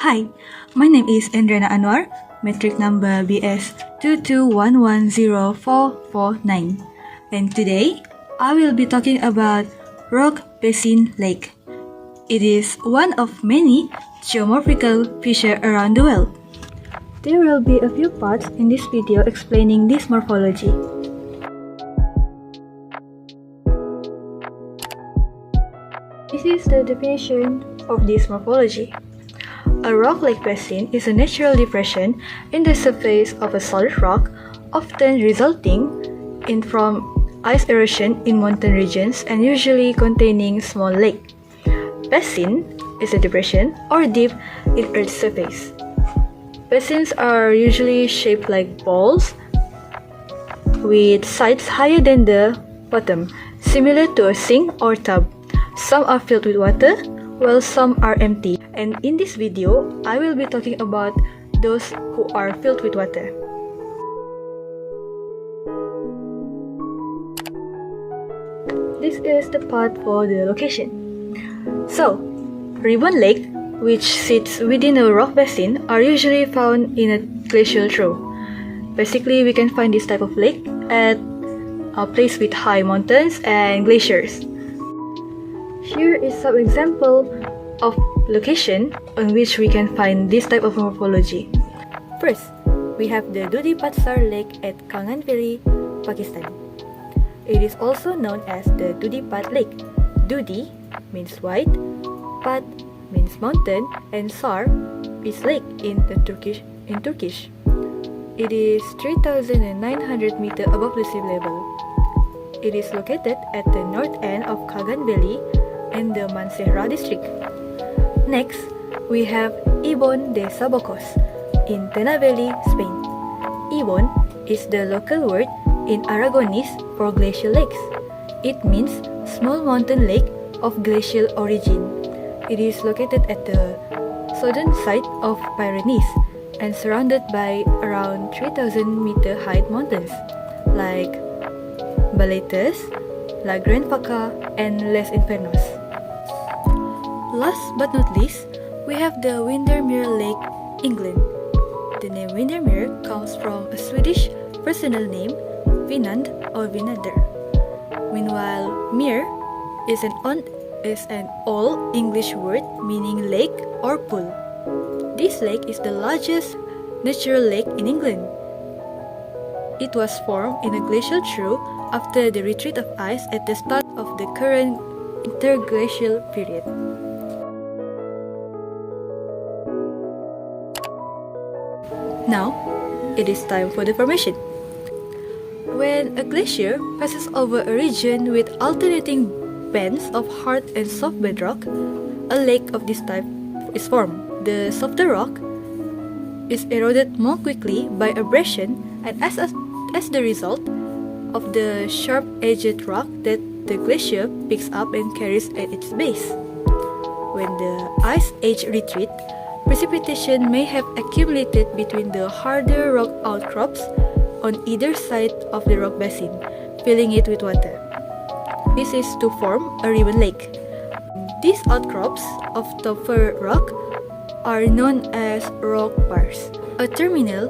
Hi, my name is Endrena Anwar, metric number BS221104449, and today I will be talking about Rock-Basin Lake. It is one of many geomorphical features around the world. There will be a few parts in this video explaining this morphology. This is the definition of this morphology. A rock-like basin is a natural depression in the surface of a solid rock, often resulting from ice erosion in mountain regions and usually containing small lake. Basin is a depression or dip in Earth's surface. Basins are usually shaped like balls with sides higher than the bottom, similar to a sink or tub. Some are filled with water, while some are empty. And in this video, I will be talking about those who are filled with water. This is the part for the location. So, Ribbon Lake, which sits within a rock basin, are usually found in a glacial trough. Basically, we can find this type of lake at a place with high mountains and glaciers. Here is some example of location on which we can find this type of morphology. First, we have the Dudi Patsar Lake at Kangan Valley, Pakistan. It is also known as the Dudi Pat Lake. Dudi means white, Pat means mountain, and Sar is lake in Turkish. It is 3,900 meters above the sea level. It is located at the north end of Kangan Valley and the Mansehra district. Next, we have Ibon de Sabocos in Tena Valley, Spain. Ibon is the local word in Aragonese for glacial lakes. It means small mountain lake of glacial origin. It is located at the southern side of Pyrenees and surrounded by around 3,000 meter height mountains like Baletes, La Grande Vaca, and Les Infernos. Last but not least, we have the Windermere Lake, England. The name Windermere comes from a Swedish personal name, Vinand or Vinander. Meanwhile, mere is an Old English word meaning lake or pool. This lake is the largest natural lake in England. It was formed in a glacial trough after the retreat of ice at the start of the current interglacial period. Now, it is time for the formation. When a glacier passes over a region with alternating bands of hard and soft bedrock, a lake of this type is formed. The softer rock is eroded more quickly by abrasion, and as the result of the sharp-edged rock that the glacier picks up and carries at its base. When the ice age retreats, precipitation may have accumulated between the harder rock outcrops on either side of the rock basin, filling it with water. This is to form a ribbon lake. These outcrops of tougher rock are known as rock bars. A terminal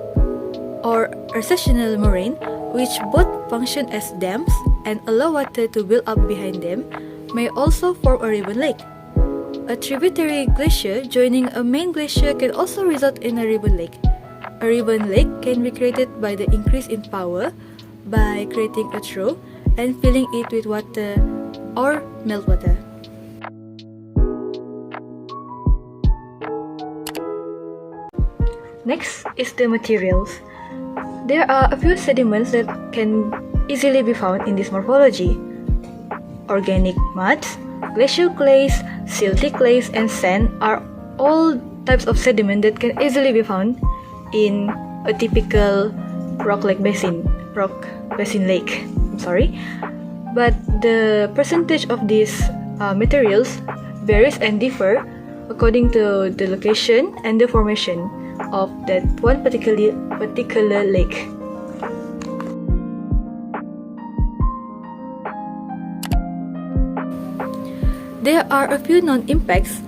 or recessional moraine, which both function as dams and allow water to build up behind them, may also form a ribbon lake. A tributary glacier joining a main glacier can also result in a ribbon lake. A ribbon lake can be created by the increase in power by creating a trough and filling it with water or meltwater. Next is the materials. There are a few sediments that can easily be found in this morphology. Organic muds, glacial clays, silty clays, and sand are all types of sediment that can easily be found in a typical rock basin lake. But the percentage of these materials varies and differ according to the location and the formation of that one particular lake. There are a few known impacts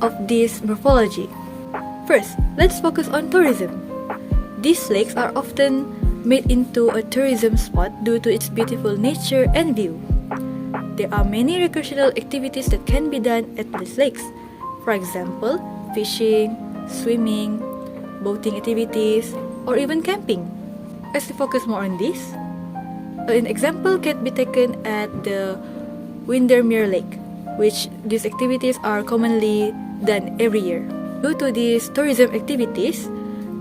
of this morphology. First, let's focus on tourism. These lakes are often made into a tourism spot due to its beautiful nature and view. There are many recreational activities that can be done at these lakes. For example, fishing, swimming, boating activities, or even camping. As we focus more on this, an example can be taken at the Windermere Lake, which these activities are commonly done every year. Due to these tourism activities,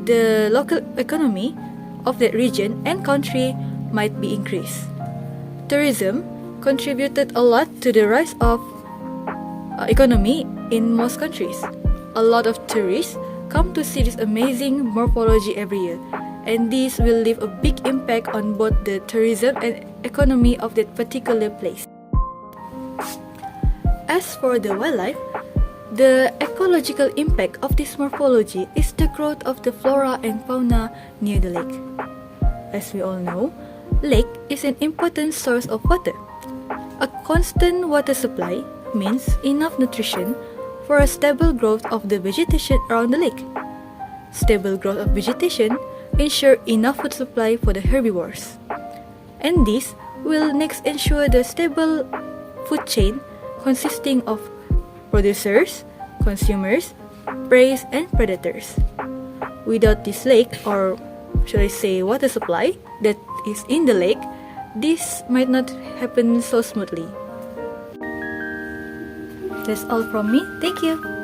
the local economy of that region and country might be increased. Tourism contributed a lot to the rise of economy in most countries. A lot of tourists come to see this amazing morphology every year, and this will leave a big impact on both the tourism and economy of that particular place. As for the wildlife, the ecological impact of this morphology is the growth of the flora and fauna near the lake. As we all know, lake is an important source of water. A constant water supply means enough nutrition for a stable growth of the vegetation around the lake. Stable growth of vegetation ensure enough food supply for the herbivores. And this will next ensure the stable food chain consisting of producers, consumers, prey, and predators. Without this lake, or should I say water supply, that is in the lake, this might not happen so smoothly. That's all from me. Thank you.